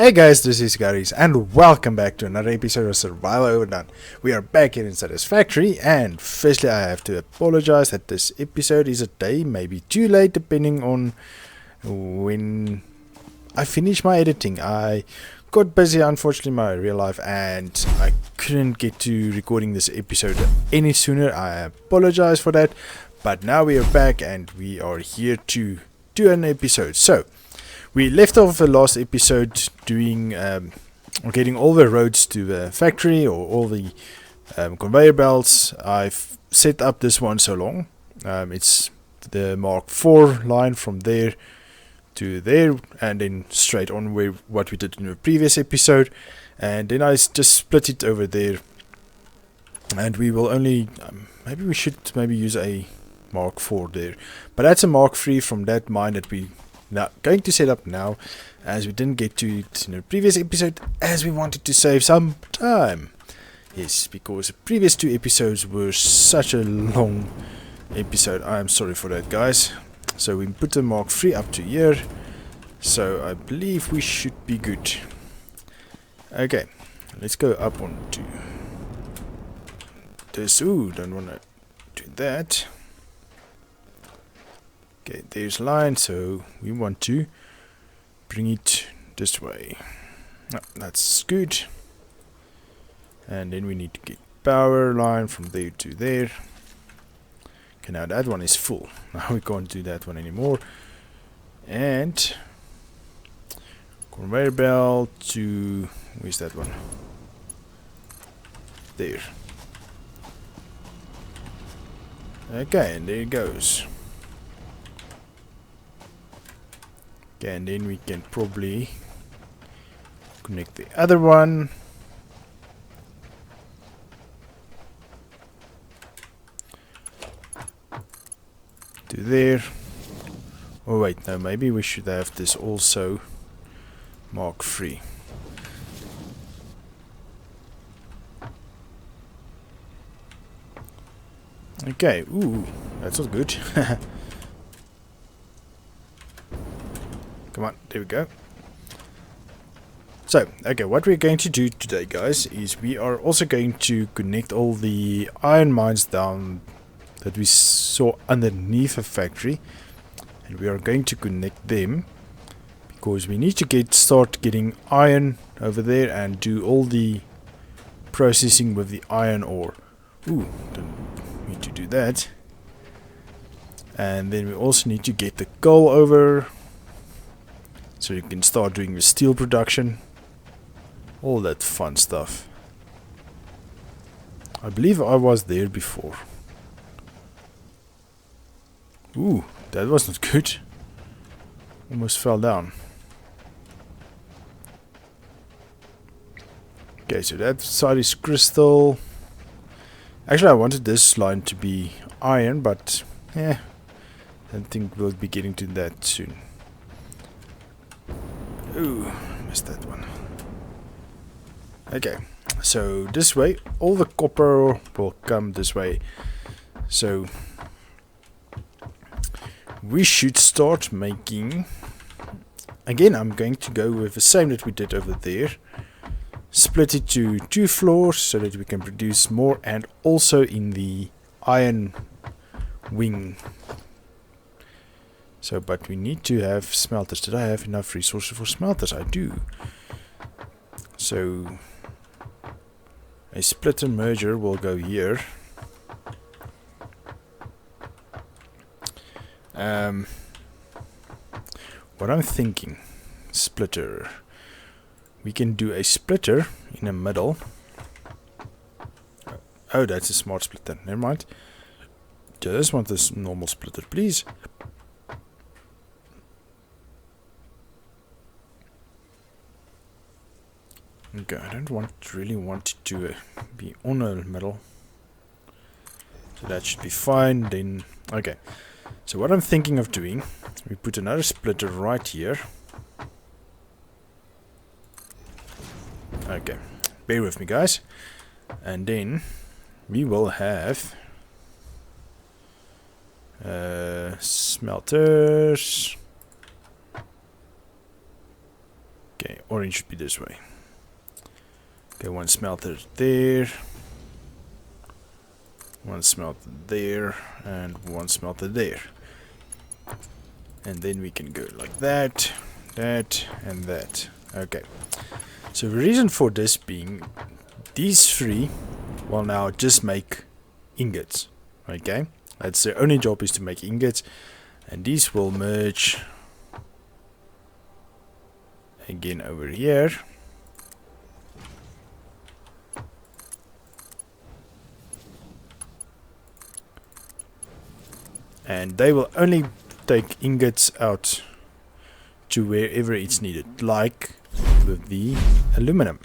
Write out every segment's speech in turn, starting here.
Hey guys, this is Garies and welcome back to another episode of Survival Overdone. We are back here in Satisfactory, and firstly I have to apologize that this episode is a day maybe too late depending on when I finish my editing. I got busy unfortunately in my real life and I couldn't get to recording this episode any sooner. I apologize for that, but now we are back and we are here to do an episode. So we left off the last episode doing getting all the roads to the factory, or all the conveyor belts. I've set up this one so long. It's the Mark 4 line from there to there, and then straight on where what we did in the previous episode. And then I just split it over there. And we will only maybe we should use a Mark 4 there, but that's a Mark 3 from that mine that we now going to set up now, as we didn't get to it in the previous episode, as we wanted to save some time. Yes, because the previous two episodes were such a long episode. I'm sorry for that, guys. So we put the Mark 3 up to here, so I believe we should be good. Okay, let's go up onto this. Ooh, don't want to do that. Okay, there's line, so we want to bring it this way. No, that's good. And then we need to get power line from there to there. Okay, now that one is full. Now we can't do that one anymore. And conveyor belt to, where's that one? There. Okay, and there it goes. Okay, and then we can probably connect the other one. To there. Oh wait, no, maybe we should have this also Mark 3. Okay, ooh, that's not good. Come on, there we go. So, okay, what we're going to do today, guys, is we are also going to connect all the iron mines down that we saw underneath the factory, and we are going to connect them because we need to start getting iron over there and do all the processing with the iron ore. Ooh, don't need to do that. And then we also need to get the coal over, so you can start doing the steel production. All that fun stuff. I believe I was there before. Ooh, that was not good. Almost fell down. Okay, so that side is crystal. Actually, I wanted this line to be iron, but I don't think we'll be getting to that soon. Ooh, missed that one. Okay, so this way, all the copper will come this way. So we should start making. Again, I'm going to go with the same that we did over there. Split it to 2 floors so that we can produce more, and also in the iron wing. So, but we need to have smelters. Did I have enough resources for smelters? I do. So a splitter merger will go here. What I'm thinking, splitter. We can do a splitter in the middle. Oh, that's a smart splitter. Never mind. Just want this normal splitter, please. Okay, I don't really want it to be on the middle. So that should be fine. Then, okay. So what I'm thinking of doing, we put another splitter right here. Okay, bear with me, guys. And then we will have smelters. Okay, orange should be this way. Okay, one smelter there. One smelter there. And one smelter there. And then we can go like that, that, and that. Okay. So the reason for this being, these three will now just make ingots. Okay. That's their only job, is to make ingots. And these will merge again over here. And they will only take ingots out to wherever it's needed, like with the aluminum.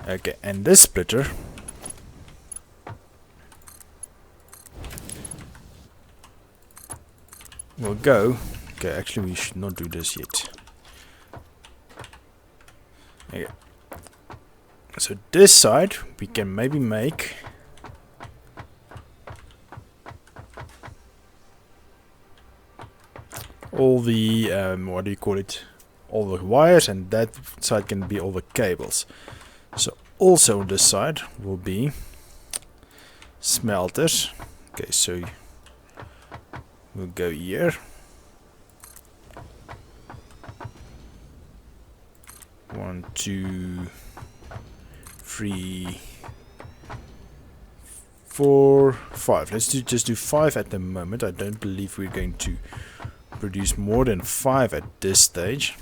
Okay, and this splitter will go. Okay, actually we should not do this yet. Okay. So this side we can maybe make all the what do you call it, all the wires, and that side can be all the cables. So also on this side will be smelters. Okay, so we'll go here. One, two, three, 4, 5. Let's just do 5 at the moment. I don't believe we're going to produce more than 5 at this stage.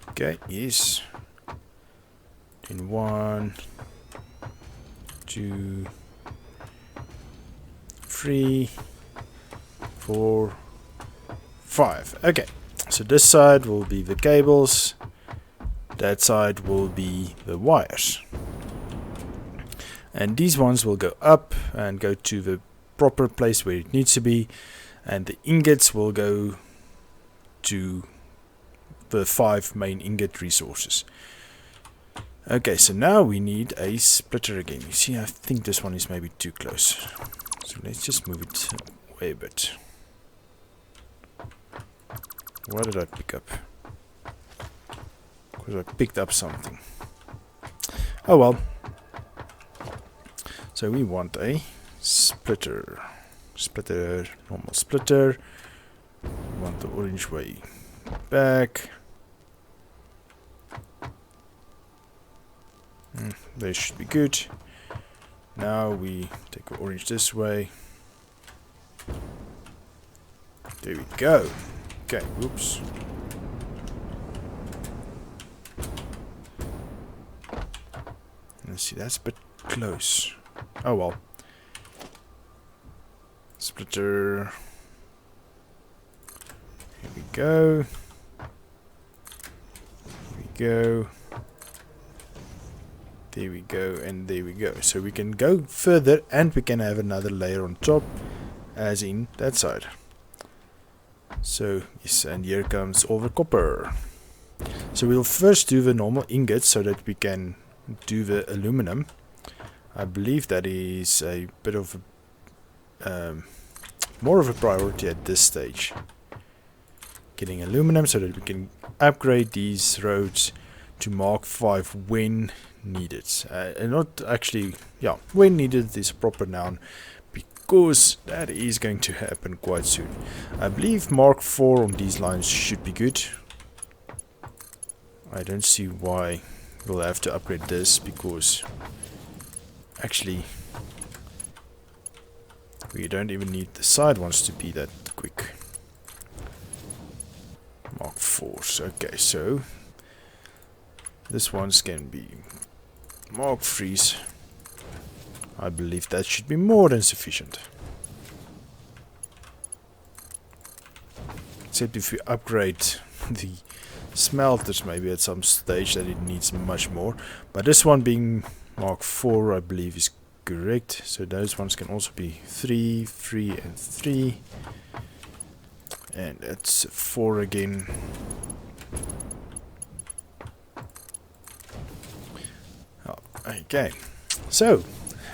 Okay, yes. Then 1, 2, 3, 4, 5. Okay, so this side will be the cables, that side will be the wires, and these ones will go up and go to the proper place where it needs to be, and the ingots will go to the 5 main ingot resources. Okay, so now we need a splitter again. You see, I think this one is maybe too close, so let's just move it away a bit. What did I pick up? Because I picked up something. Oh well. So we want a splitter. Splitter, normal splitter. We want the orange way back. They should be good. Now we take the orange this way. There we go. Okay, whoops. Let's see, that's a bit close. Oh well. Splitter. Here we go. Here we go. There we go, and there we go. So we can go further, and we can have another layer on top, as in that side. So, yes, and here comes all the copper. So we'll first do the normal ingots so that we can do the aluminum. I believe that is a bit of a, more of a priority at this stage. Getting aluminum so that we can upgrade these roads to Mark 5 when needed. And not actually, yeah, when needed is a proper noun, because that is going to happen quite soon. I believe Mark 4 on these lines should be good. I don't see why we'll have to upgrade this, because actually we don't even need the side ones to be that quick. Mark 4s. Okay, so this one's can be Mark 3s. I believe that should be more than sufficient. Except if we upgrade the smelters maybe at some stage that it needs much more. But this one being Mark 4 I believe is correct. So those ones can also be 3, 3 and 3. And that's 4 again. Oh, okay, so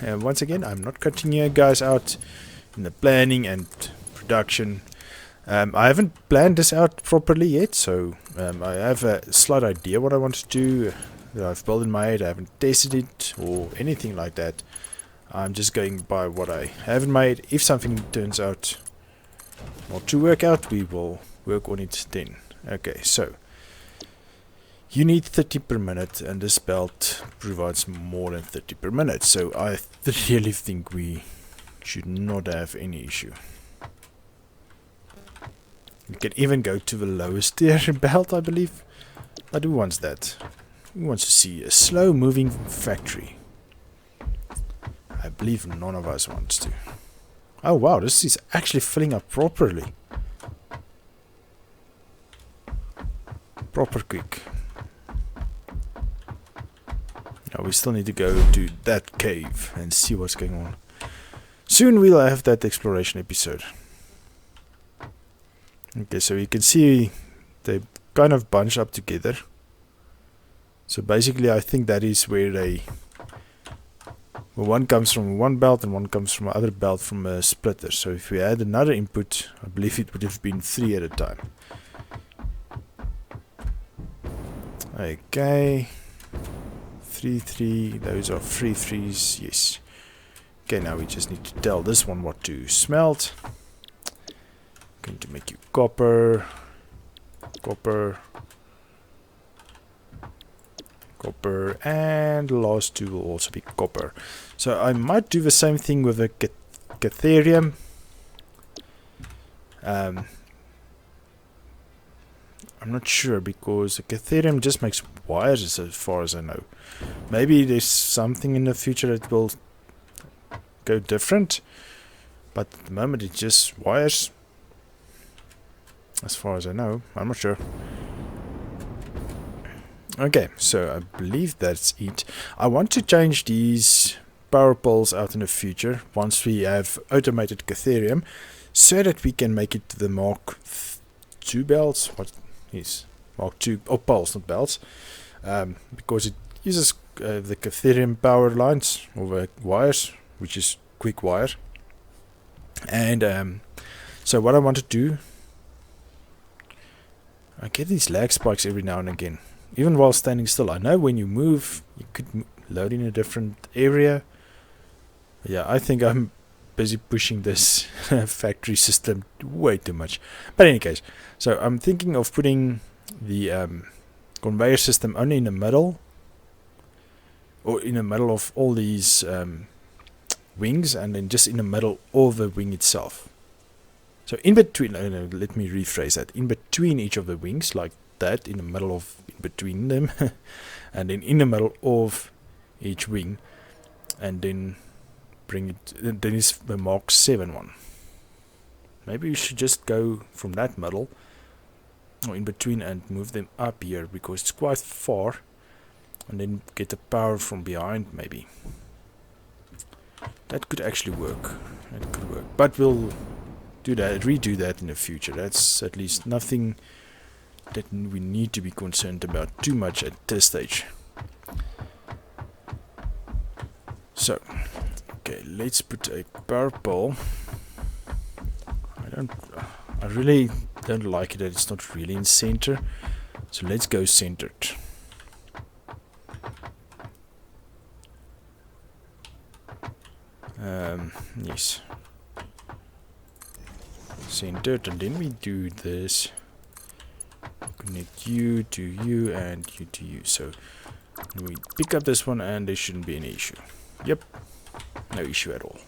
once again, I'm not cutting you guys out in the planning and production. I haven't planned this out properly yet, so I have a slight idea what I want to do that I've built in my head. I haven't tested it or anything like that. I'm just going by what I have in my head. If something turns out not to work out, we will work on it then. Okay, so you need 30 per minute, and this belt provides more than 30 per minute, so I really think we should not have any issue. We can even go to the lowest tier belt, I believe. But who wants that? Who wants to see a slow moving factory? I believe none of us wants to. Oh wow, this is actually filling up properly. Proper quick. Now we still need to go to that cave and see what's going on. Soon we'll have that exploration episode. Okay, so you can see they kind of bunch up together. So basically I think that is where they... Well, one comes from one belt and one comes from another belt from a splitter. So if we add another input, I believe it would have been 3 at a time. Okay. 3, those are 3 3s, yes. Okay, now we just need to tell this one what to smelt. Going to make you copper, copper, copper, and the last 2 will also be copper. So I might do the same thing with the catherium. I'm not sure, because the catherium just makes wires as far as I know. Maybe there's something in the future that will go different, but at the moment it's just wires. As far as I know, I'm not sure. Okay, so I believe that's it. I want to change these power poles out in the future once we have automated catherium, so that we can make it to the Mark II belts. What is Mark II? Oh, poles, not belts. Because it uses the catherium power lines or the wires, which is quick wire. And so what I want to do, I get these lag spikes every now and again, even while standing still. I know when you move, you could load in a different area. Yeah, I think I'm busy pushing this factory system way too much. But in any case, so I'm thinking of putting the conveyor system only in the middle, or in the middle of all these wings, and then just in the middle of the wing itself. So in between, no, let me rephrase that. In between each of the wings, like that, in the middle of, in between them, and then in the middle of each wing, and then bring it, then is the Mark 7 one. Maybe we should just go from that middle, or in between, and move them up here, because it's quite far, and then get the power from behind, maybe. That could actually work. That could work. But we'll do that, redo that in the future. That's at least nothing that we need to be concerned about too much at this stage. So, okay, let's put a power pole. I really don't like it that it's not really in center. So let's go centered. Yes. Centered, and then we do this. Connect you to you and you to you. So we pick up this one, and there shouldn't be any issue. Yep, no issue at all.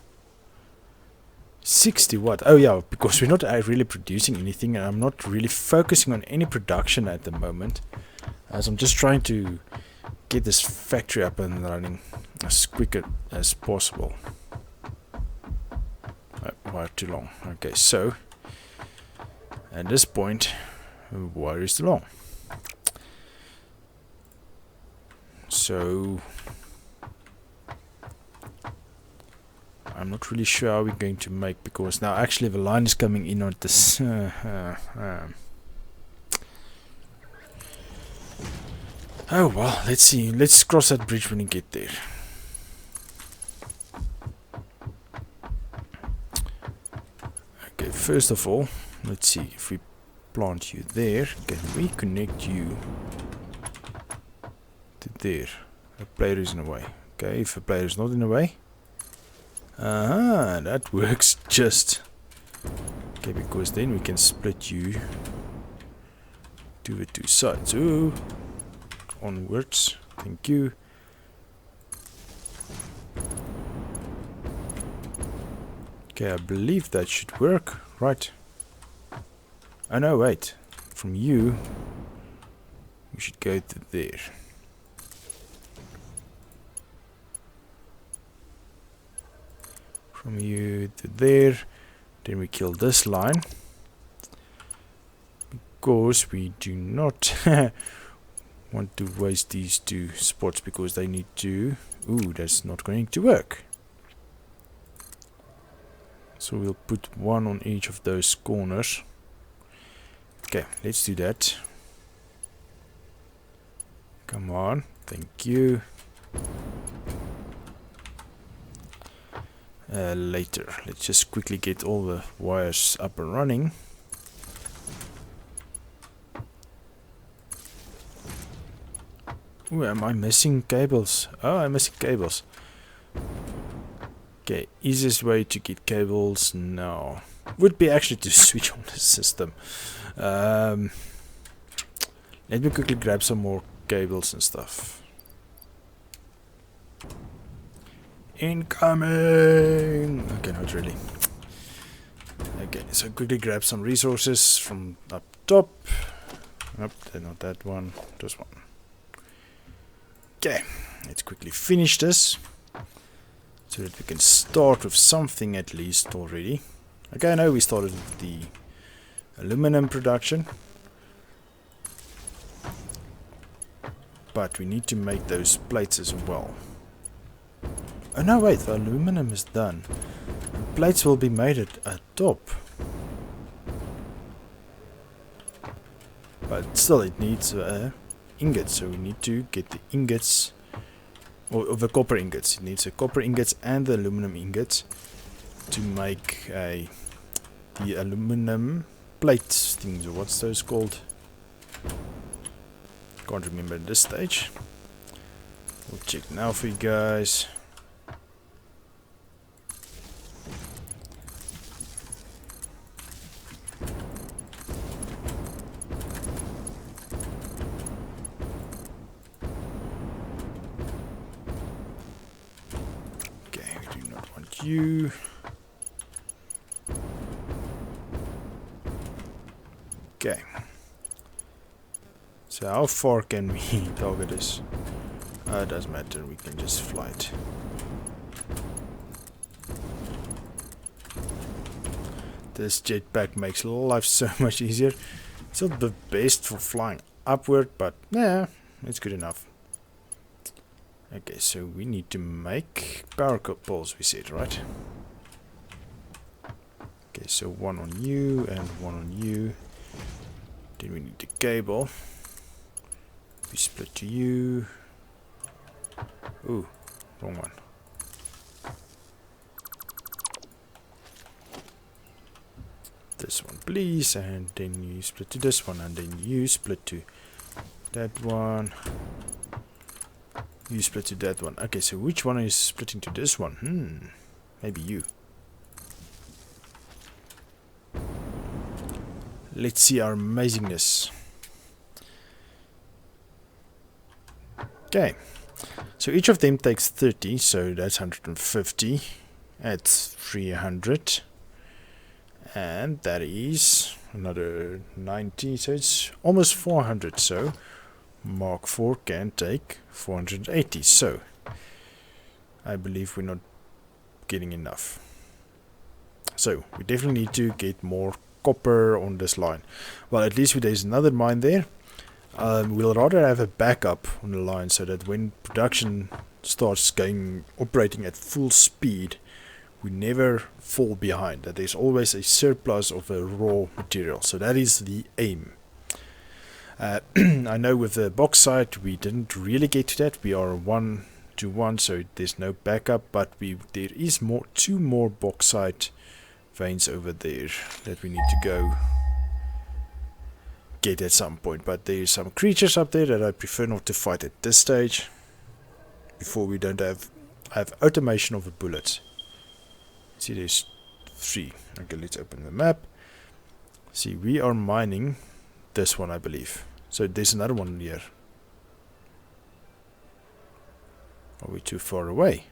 60 watt. Oh yeah, because we're not really producing anything, and I'm not really focusing on any production at the moment, as I'm just trying to get this factory up and running as quick as possible. Wire too long. Okay, so at this point, wire is too long. So I'm not really sure how we're going to make, because now actually the line is coming in on this. Oh well, let's see. Let's cross that bridge when we get there. Okay, first of all, Let's see, if we plant you there, can we connect you to there? A player is in the way. Okay, if a player is not in the way. That works just. Okay, because then we can split you to the two sides. Ooh, onwards. Thank you. Okay, I believe that should work. Right. Oh no, wait. From you, we should go to there. From you to there. Then we kill this line. Because we do not want to waste these two spots because they need to... Ooh, that's not going to work. So we'll put one on each of those corners. Okay, let's do that. Come on, thank you. Later, let's just quickly get all the wires up and running. Ooh, am I missing cables? Oh, I'm missing cables. Okay, easiest way to get cables now would be actually to switch on the system. Let me quickly grab some more cables and stuff. Incoming! Okay, not really. Okay, so quickly grab some resources from up top. Nope, not that one, this one. Okay, let's quickly finish this. So that we can start with something at least already. Okay, I know we started with the aluminum production. But we need to make those plates as well. Oh no, wait, the aluminum is done. The plates will be made at top. But still it needs ingots, so we need to get the ingots. Or the copper ingots. It needs the copper ingots and the aluminum ingots to make the aluminum plates things, or what's those called? Can't remember at this stage. We'll check now for you guys. You. Okay. So how far can we target this? It doesn't matter, we can just fly it. This jetpack makes life so much easier. It's not the best for flying upward, but yeah, it's good enough. Okay, so we need to make power poles, we said, right? Okay, so one on you and one on you. Then we need the cable. We split to you. Ooh, wrong one. This one, please, and then you split to this one, and then you split to that one. You split to that one. Okay, so which one is splitting to this one? Maybe you. Let's see our amazingness. Okay. So each of them takes 30, so that's 150. That's 300. And that is another 90, so it's almost 400, so Mark 4 can take 480, so I believe we're not getting enough. So we definitely need to get more copper on this line. Well, at least there's another mine there. We'll rather have a backup on the line so that when production starts operating at full speed, we never fall behind, that there's always a surplus of a raw material. So that is the aim. I know with the bauxite we didn't really get to that. We are 1-to-1, so there's no backup, but there is two more bauxite veins over there that we need to go get at some point. But there's some creatures up there that I prefer not to fight at this stage. Before we don't have automation of the bullets. See, there's 3. Okay, let's open the map. See, we are mining this one, I believe. So there's another one here. Are we too far away?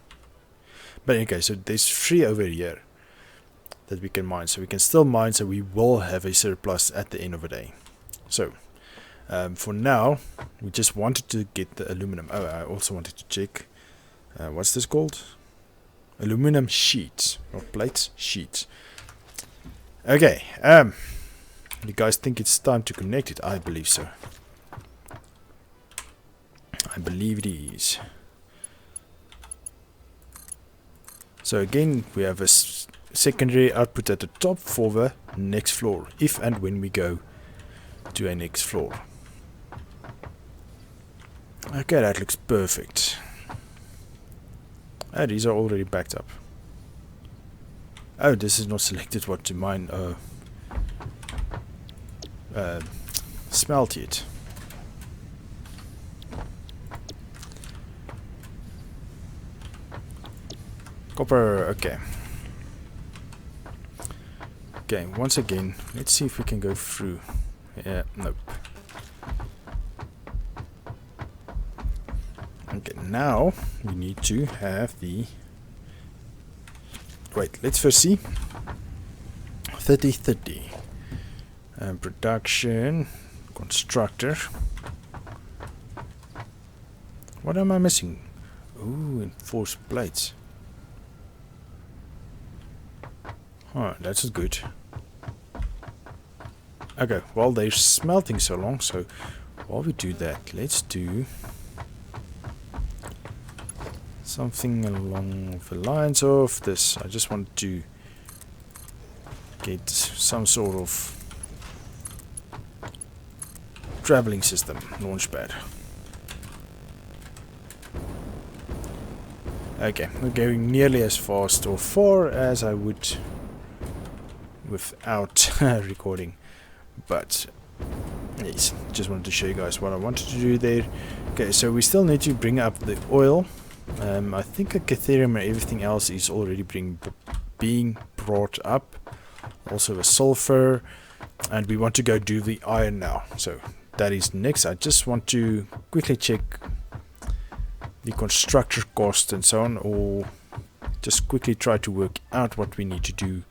But okay, so there's 3 over here that we can mine. So we can still mine, so we will have a surplus at the end of the day. So, for now, we just wanted to get the aluminum. Oh, I also wanted to check. What's this called? Aluminum sheets. Not plates, sheets. Okay, you guys think it's time to connect it? I believe so. I believe it is. So again, we have a secondary output at the top for the next floor, if and when we go to a next floor. Okay, that looks perfect. Oh, these are already backed up. Oh, this is not selected what to mine. Smelt it. Copper, okay. Okay, once again, let's see if we can go through. Yeah, nope. Okay, now we need to have the... Wait, let's first see. 3030. Production. Constructor. What am I missing? Ooh, enforced plates. Oh, that's good. Okay, well, they're smelting so long, so while we do that, let's do something along the lines of this. I just want to get some sort of traveling system launchpad. Okay, we're going nearly as fast or far as I would without recording, but yes, just wanted to show you guys what I wanted to do there. Okay, so we still need to bring up the oil. I think a Catherium and everything else is already being brought up. Also a sulfur, and we want to go do the iron now. So that is next. I just want to quickly check the constructor cost and so on, or just quickly try to work out what we need to do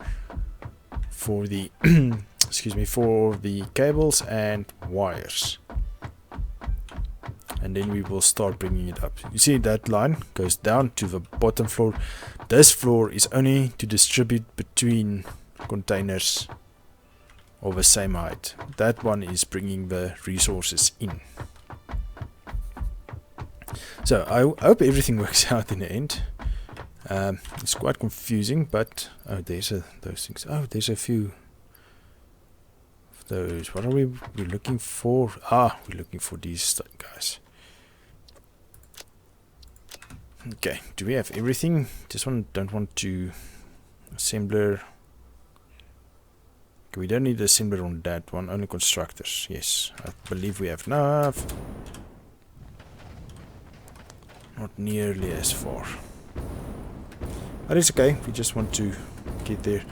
for the excuse me, for the cables and wires, and then we will start bringing it up. You see that line goes down to the bottom floor. This floor is only to distribute between containers of the same height. That one is bringing the resources in. So I hope everything works out in the end. It's quite confusing, but oh, there's those things. Oh, there's a few of those. What are we looking for? Ah, we're looking for these guys. Okay, do we have everything? This one don't want to assembler. Okay, we don't need assembler on that one. Only constructors. Yes, I believe we have enough. Not nearly as far. But it's okay, we just want to get there.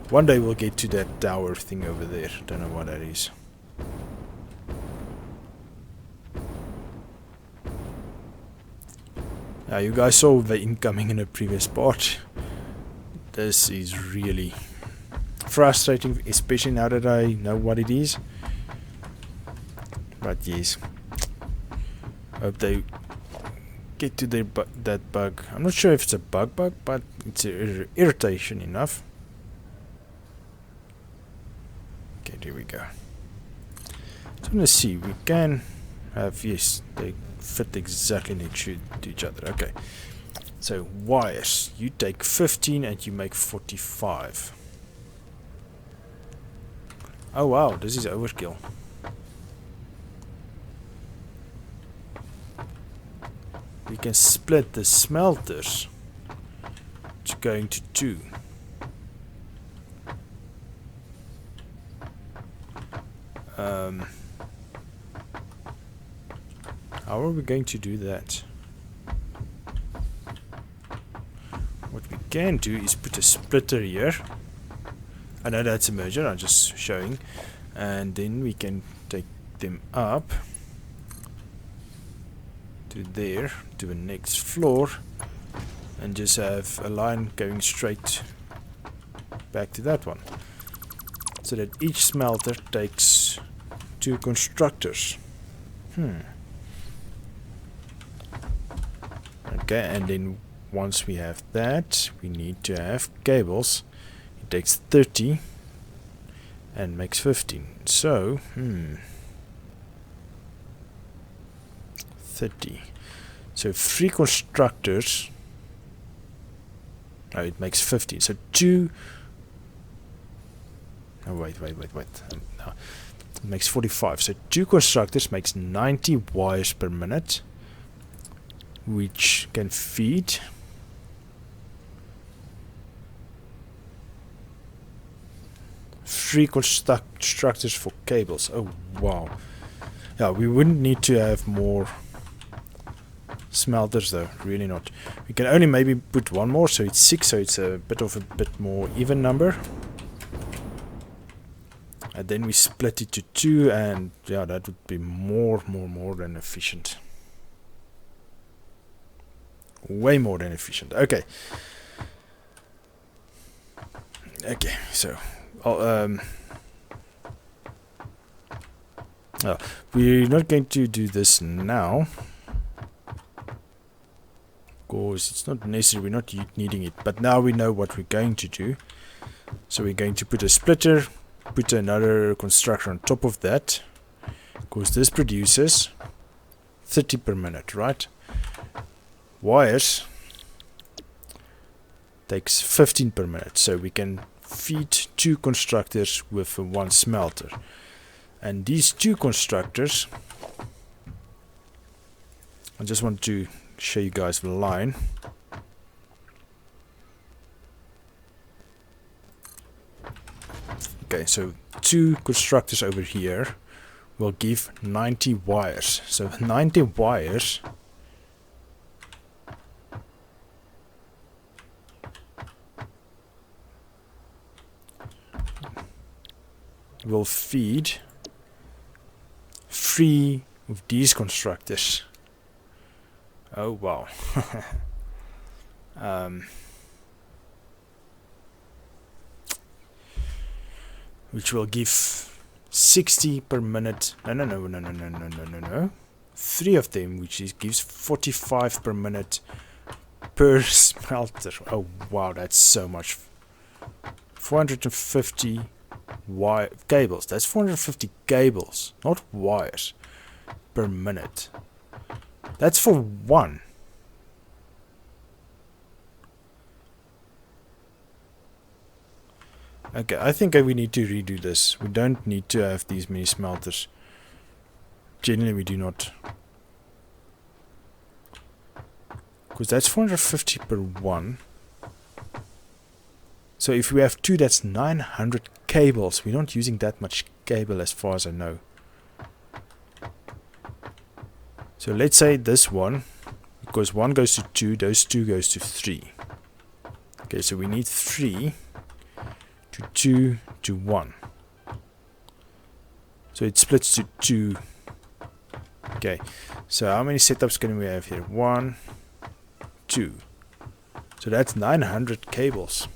One day we'll get to that tower thing over there. Don't know what that is. Now, you guys saw the incoming in the previous part. This is really frustrating, especially now that I know what it is. But yes, hope they get to their that bug. I'm not sure if it's a bug, but it's irritation enough. Okay, there we go. So let's see. We can have, yes, they fit exactly next to each other. Okay. So wires, you take 15 and you make 45. Oh wow, this is overkill. We can split the smelters to going to 2. How are we going to do that? What we can do is put a splitter here. I know that's a merger, I'm just showing. And then we can take them up to there, to the next floor, and just have a line going straight back to that one. So that each smelter takes 2 constructors. Okay, and then once we have that, we need to have cables. It takes 30 and makes 15. So, 30. So 3 constructors. Oh, it makes 15. So 2. Oh, wait. No. It makes 45. So 2 constructors makes 90 wires per minute, which can feed 3 constructors for cables. Oh wow. Yeah, we wouldn't need to have more smelters though, really not. We can only maybe put 1 more, so it's 6, so it's a bit more even number. And then we split it to 2, and yeah, that would be more than efficient. Way more than efficient. Okay, so we're not going to do this now because it's not necessary, we're not needing it, but now we know what we're going to do. So we're going to put a splitter, put another constructor on top of that, because this produces 30 per minute, right? Wires takes 15 per minute, so we can feed 2 constructors with 1 smelter. And these 2 constructors, I just want to show you guys the line. Okay, so 2 constructors over here will give 90 wires. So 90 wires will feed 3 of these constructors. Oh wow. Which will give 60 per minute. No. 3 of them, which gives 45 per minute per smelter. Oh wow, that's so much. 450 wire cables. That's 450 cables, not wires, per minute. That's for 1. Okay, I think we need to redo this. We don't need to have these many smelters. Generally, we do not. Because that's 450 per 1. So if we have 2, that's 900 cables. We're not using that much cable as far as I know. So let's say this one, because 1 goes to 2, those 2 goes to 3. Okay, so we need 3 to 2 to 1. So it splits to 2. Okay, so how many setups can we have here? 1, 2. So that's 900 cables.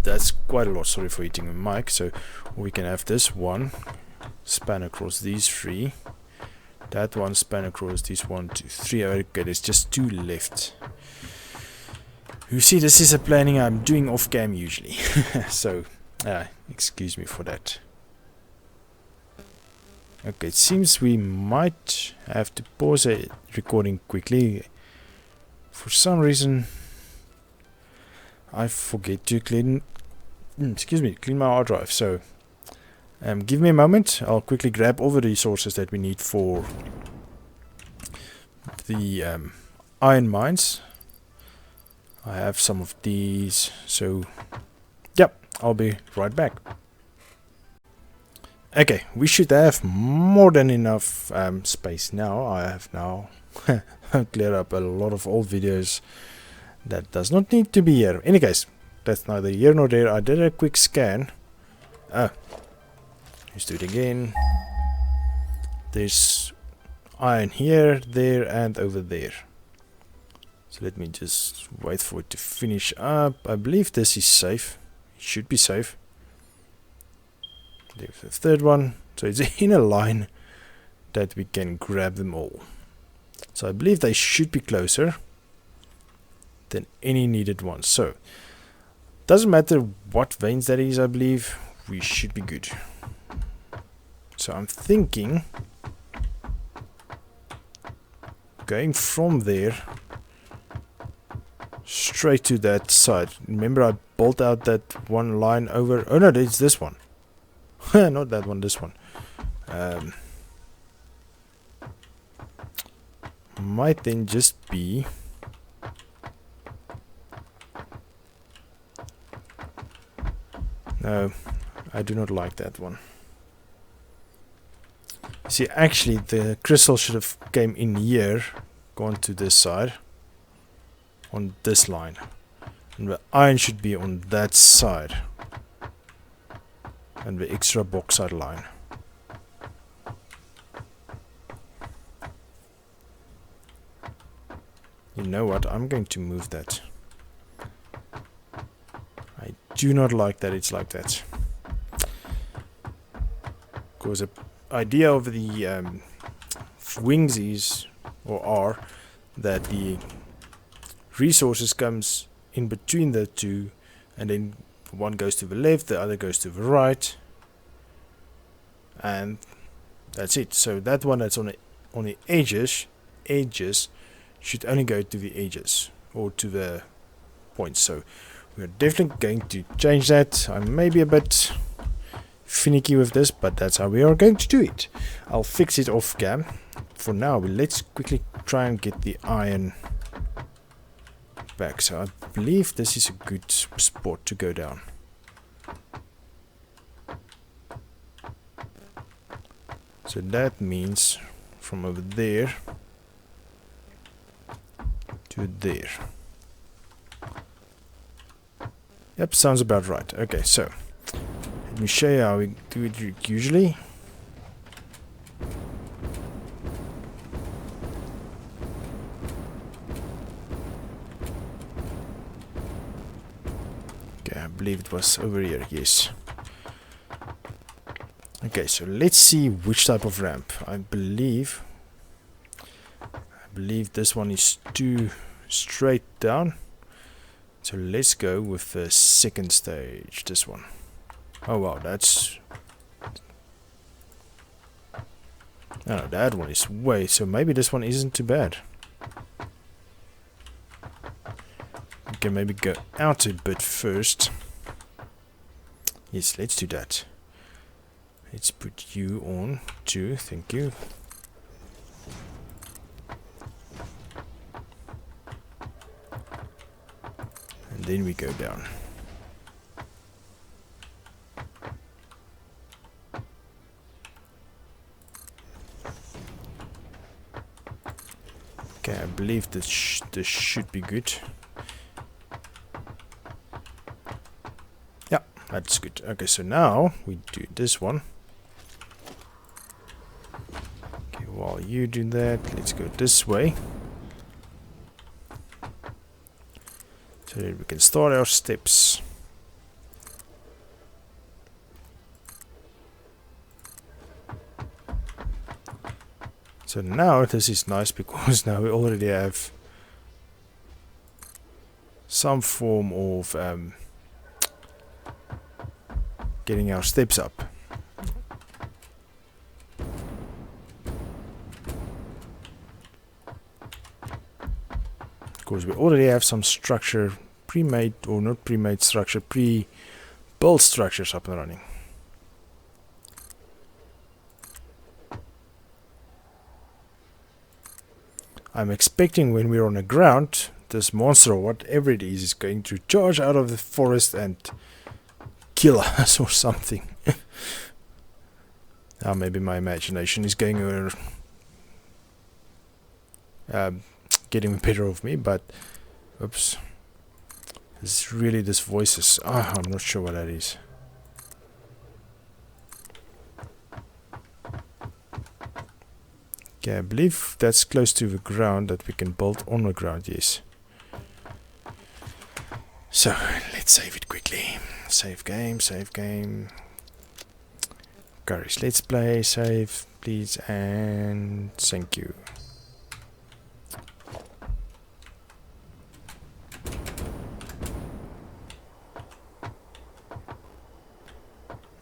That's quite a lot. Sorry for hitting my mic. So we can have this one span across these 3. That one span across these 1, 2, 3. Okay, there's just 2 left. You see, this is a planning I'm doing off cam usually. So excuse me for that. Okay, it seems we might have to pause a recording quickly. For some reason I forget to clean my hard drive. So give me a moment. I'll quickly grab all the resources that we need for the iron mines. I have some of these. So yep, I'll be right back. Okay, we should have more than enough space now. I have now cleared up a lot of old videos that does not need to be here. In any case, that's neither here nor there. I did a quick scan. Let's do it again. There's iron here, there, and over there. So let me just wait for it to finish up. I believe this is safe. It should be safe. There's the third one. So it's in a line that we can grab them all. So I believe they should be closer than any needed ones. So doesn't matter what veins that is, I believe we should be good. So I'm thinking going from there straight to that side. Remember I built out that one line over. Oh no, it's this one. Not that one, this one. Might then just be no, I do not like that one. See, actually the crystal should have came in here, gone to this side on this line, and the iron should be on that side, and the extra bauxite line. You know what, I'm going to move that. I do not like that it's like that. Because the idea of the wings is, or are, that the resources comes in between the two, and then one goes to the left, the other goes to the right, and that's it. So that one that's on the edges should only go to the edges or to the points. So we're definitely going to change that. I may be a bit finicky with this, but that's how we are going to do it. I'll fix it off cam. For now, let's quickly try and get the iron back. So I believe this is a good spot to go down. So that means from over there to there. Yep, sounds about right. Okay, so let me show you how we do it usually. Okay, I believe it was over here, yes. Okay, so let's see which type of ramp. I believe this one is too straight down. So let's go with the second stage, this one. Oh wow, that's... no, that one is way... so maybe this one isn't too bad. We can maybe go out a bit first. Yes, let's do that. Let's put you on too, thank you. And then we go down. Okay, I believe this should be good. Yeah, that's good. Okay, so now we do this one. Okay, while you do that, let's go this way. So that we can start our steps. So now this is nice because now we already have some form of getting our steps up. Of course, we already have some structure pre-made, or not pre-made structure, pre-built structures up and running. I'm expecting when we're on the ground, this monster or whatever it is going to charge out of the forest and kill us or something. Maybe my imagination is going over, getting the better of me, but oops. It's really this voices. I'm not sure what that is. Okay, I believe that's close to the ground that we can build on the ground, yes. So, let's save it quickly. Save game, save game. Garies, let's play, save, please, and thank you.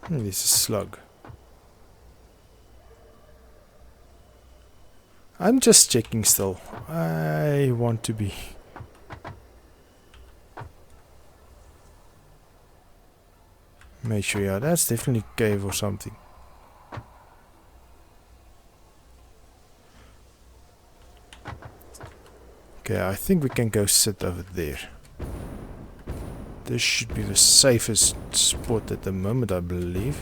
This is slug. I'm just checking still. I want to be. Make sure, yeah, that's definitely cave or something. Okay, I think we can go sit over there. This should be the safest spot at the moment, I believe.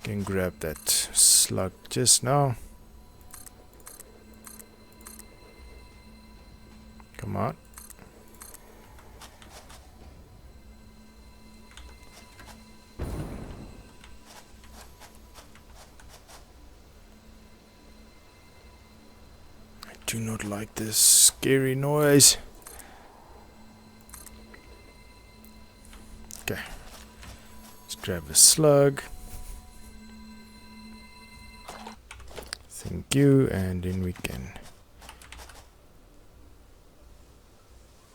Can grab that slug just now. Come on. I do not like this scary noise. Okay. Let's grab the slug. Thank you, and then we can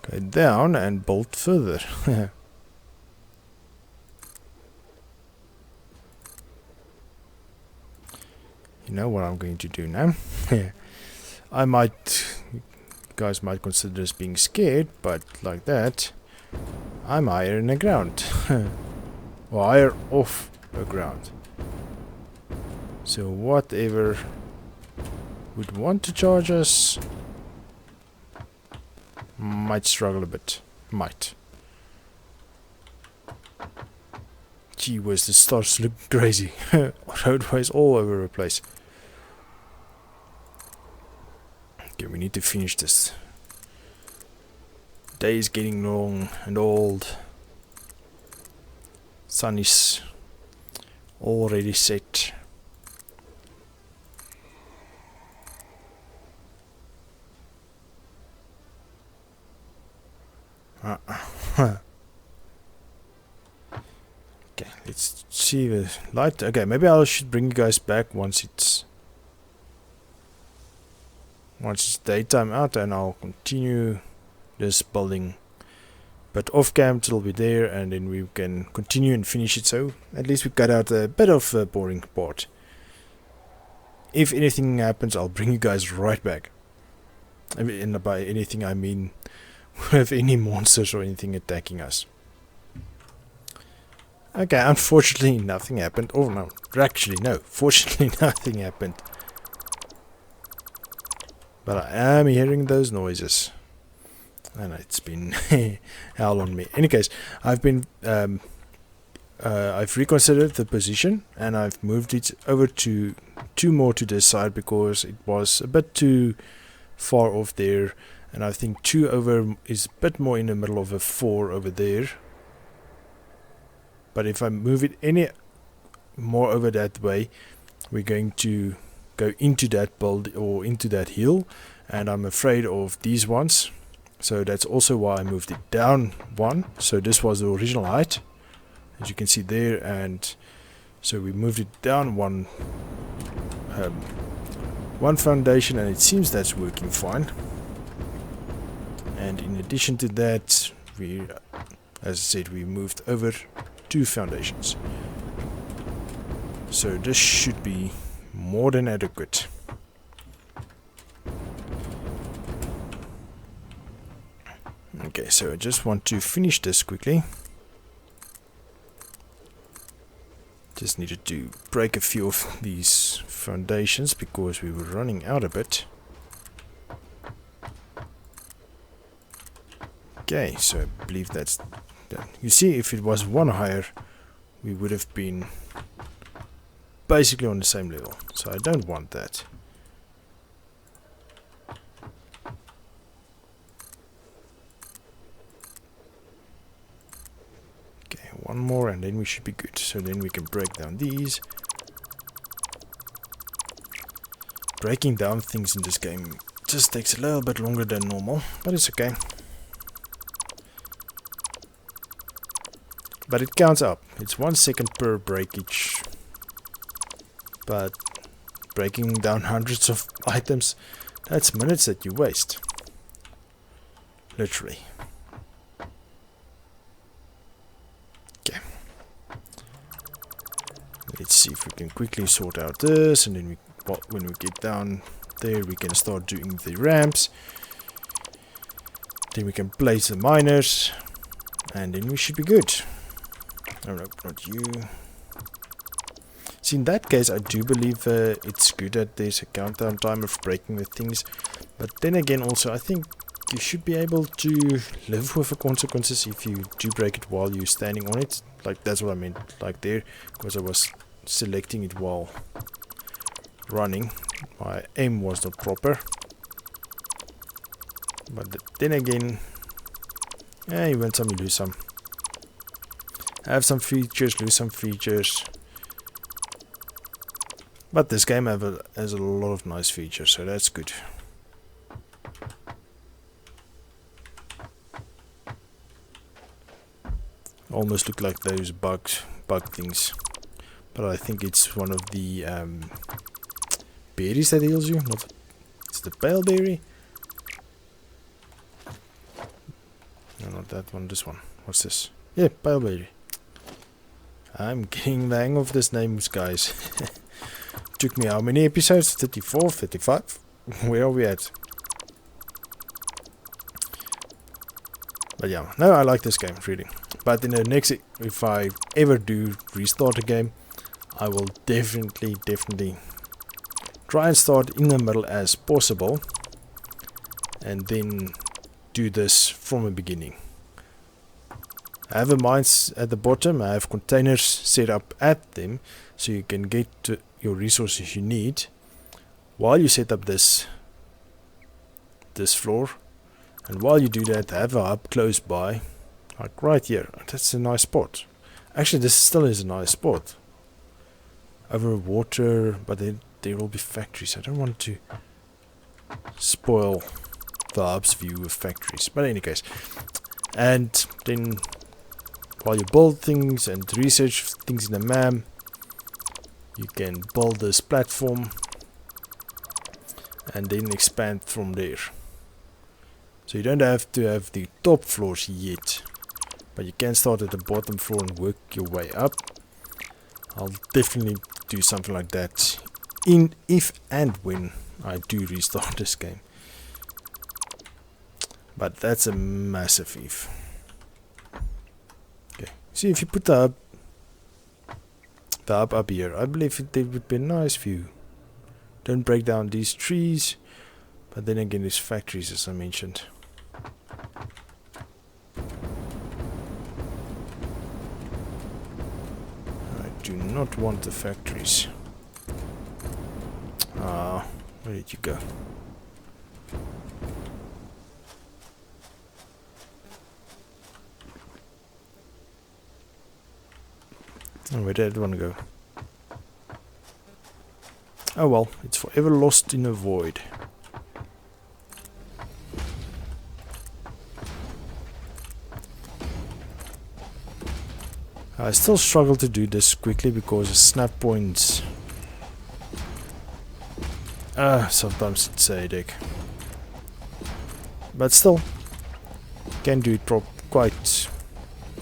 go down and bolt further. You know what I'm going to do now? You guys might consider this being scared, but like that, I'm higher in the ground. Or higher off the ground. So whatever would want to charge us might struggle a bit. Might. Gee whiz, the stars look crazy. Roadways all over the place. Okay, we need to finish this. Day is getting long and old. Sun is already set. Okay, let's see the light. Okay, maybe I should bring you guys back once it's daytime out, and I'll continue this building. But off cam it'll be there, and then we can continue and finish it. So at least we cut out a bit of a boring part. If anything happens, I'll bring you guys right back. And by anything I mean with any monsters or anything attacking us. Okay, unfortunately nothing happened. Oh no, actually no, fortunately nothing happened. But I am hearing those noises. And it's been hell on me. In any case, I've reconsidered the position, and I've moved it over to 2 more to this side because it was a bit too far off there. And I think 2 over is a bit more in the middle of a 4 over there. But if I move it any more over that way, we're going to go into that build or into that hill. And I'm afraid of these ones. So that's also why I moved it down 1. So this was the original height, as you can see there. And so we moved it down one foundation, and it seems that's working fine. And in addition to that, as I said, we moved over 2 foundations. So this should be more than adequate. Okay, so I just want to finish this quickly. Just needed to break a few of these foundations because we were running out a bit. Okay, so I believe that's done. You see, if it was 1 higher, we would have been basically on the same level. So I don't want that. Okay, one more and then we should be good. So then we can break down these. Breaking down things in this game just takes a little bit longer than normal, but it's okay. But it counts up. It's 1 second per breakage. But breaking down hundreds of items, that's minutes that you waste. Literally. Okay. Let's see if we can quickly sort out this, and then when we get down there we can start doing the ramps. Then we can place the miners, and then we should be good. Oh no, not you. See, in that case I do believe it's good that there's a countdown timer for breaking the things, but then again also I think you should be able to live with the consequences if you do break it while you're standing on it. Like, that's what I meant, like there, because I was selecting it while running. My aim was not proper. But then again, you win some, you lose some. Have some features, lose some features. But this game has a lot of nice features, so that's good. Almost look like those bug things, but I think it's one of the berries that heals you. Not, it's the pale berry. No, not that one. This one. What's this? Yeah, pale berry. I'm getting the hang of this names, guys. Took me how many episodes? 34, 35? Where are we at? But yeah, no, I like this game, really. But in the next, if I ever do restart a game, I will definitely try and start in the middle as possible, and then do this from the beginning. I have a mines at the bottom. I have containers set up at them, so you can get to your resources you need while you set up this floor. And while you do that, have a hub close by, like right here. That's a nice spot. Actually, this still is a nice spot. Over water, but then there will be factories. I don't want to spoil the hub's view of factories. But in any case, and then while you build things and research things in the map, you can build this platform and then expand from there. So you don't have to have the top floors yet, but you can start at the bottom floor and work your way up. I'll definitely do something like that if and when I do restart this game. But that's a massive if. Okay, see, if you put the hub up here, I believe it would be a nice view. Don't break down these trees, but then again there's factories, as I mentioned. I do not want the factories. Where did you go? Oh, where did one go? Oh well, it's forever lost in a void. I still struggle to do this quickly because the snap points. Sometimes it's a headache. But still, can do it quite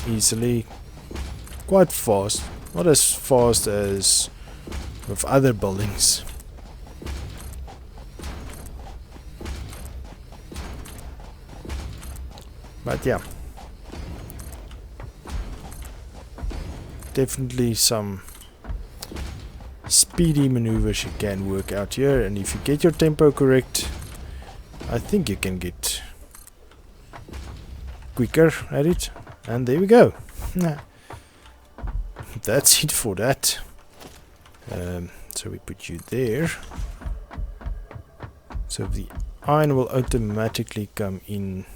easily, quite fast. Not as fast as with other buildings. But yeah, definitely some speedy maneuvers you can work out here, and if you get your tempo correct, I think you can get quicker at it. And there we go. that's it for that. So we put you there. So the iron will automatically come in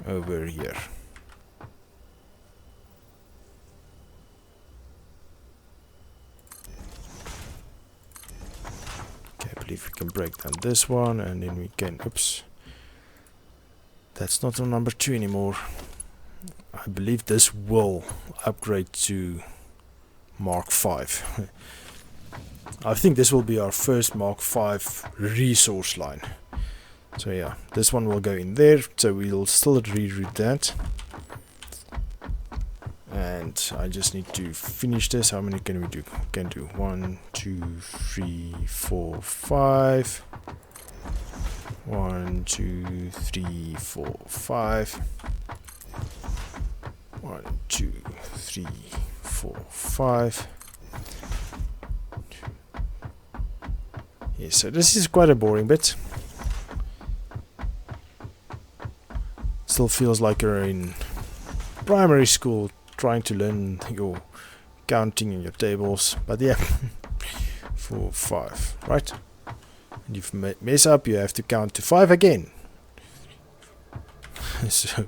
over here. Okay, I believe we can break down this one, and then we can, oops, that's not on number 2 anymore. I believe this will upgrade to Mark 5. I think this will be our first Mark 5 resource line. So yeah, this one will go in there, so we'll still reroute that. And I just need to finish this. How many can we do? We can do 1, 2, 3, 4, 5. 1, 2, 3, 4, 5. 1, 2, 3, 4, 5. Yes, so this is quite a boring bit. Still feels like you're in primary school trying to learn your counting and your tables, but yeah. 4, 5, right? And if you mess up, you have to count to 5 again. So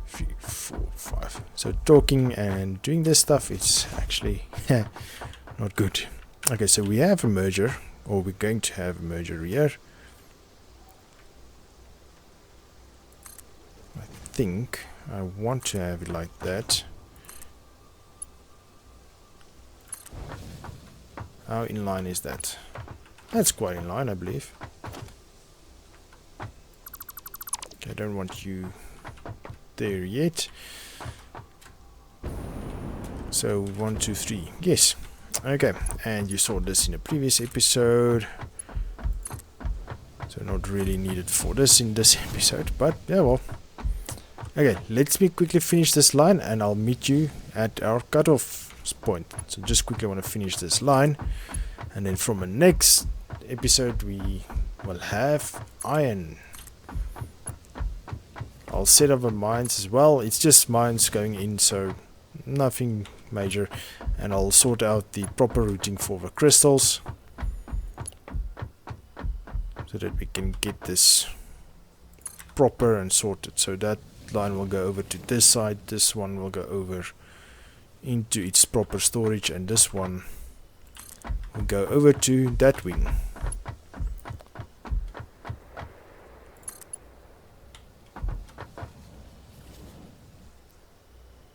3, 4, 5. So talking and doing this stuff is actually not good. Okay, so we have a merger, or we're going to have a merger here. I think I want to have it like that. How in line is that? That's quite in line, I believe. Okay, I don't want you there yet. So 1, 2, 3. Yes. Okay, and you saw this in a previous episode. So not really needed for this in this episode, but yeah, well. Okay, let's me quickly finish this line, and I'll meet you at our cutoff point. So just quickly want to finish this line, and then from the next episode we will have iron. I'll set up a mines as well. It's just mines going in, so nothing major, and I'll sort out the proper routing for the crystals so that we can get this proper and sorted. So that line will go over to this side, this one will go over into its proper storage, and this one will go over to that wing.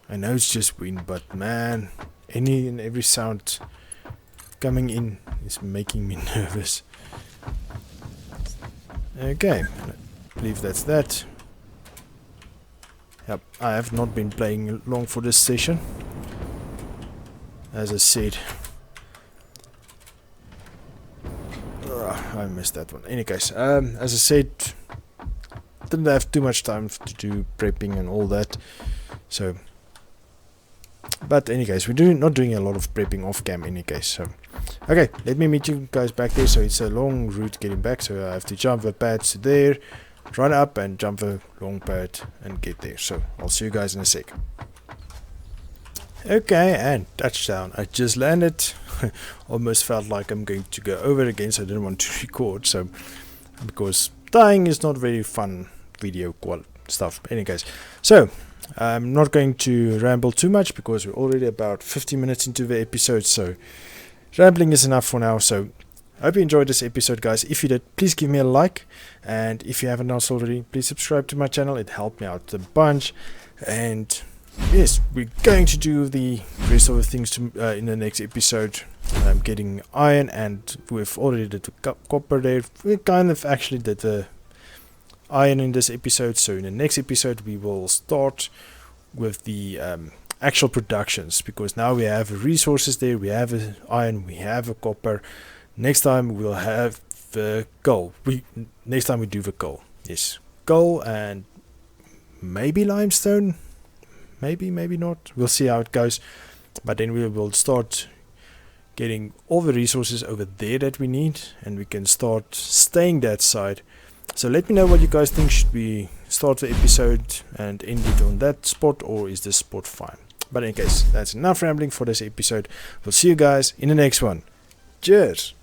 I know it's just wind, but man, any and every sound coming in is making me nervous. Okay, I believe that's that. Yep, I have not been playing long for this session. As I said, I missed that one. In any case, as I said, didn't have too much time to do prepping and all that. So, but in any case, we're not doing a lot of prepping off cam. In any case, so okay, let me meet you guys back there. So it's a long route getting back. So I have to jump the pads to there, run up and jump the long pad and get there. So I'll see you guys in a sec. Okay, and touchdown. I just landed. Almost felt like I'm going to go over again, so I didn't want to record. So because dying is not very fun video quality stuff. But in any case, so I'm not going to ramble too much because we're already about 50 minutes into the episode. So rambling is enough for now. So I hope you enjoyed this episode, guys. If you did, please give me a like, and if you haven't done so already, please subscribe to my channel. It helped me out a bunch. And yes, we're going to do the rest of the things in the next episode. I'm getting iron, and we've already did the copper there. We kind of actually did the iron in this episode. So in the next episode we will start with the actual productions, because now we have resources there. We have a iron, we have a copper. Next time we'll have the coal. Next time we do the coal. Yes, coal and maybe limestone. Maybe not. We'll see how it goes. But then we will start getting all the resources over there that we need, and we can start staying that side So let me know what you guys think. Should we start the episode and end it on that spot, or is this spot fine? But in case, that's enough rambling for this episode. We'll see you guys in the next one. Cheers!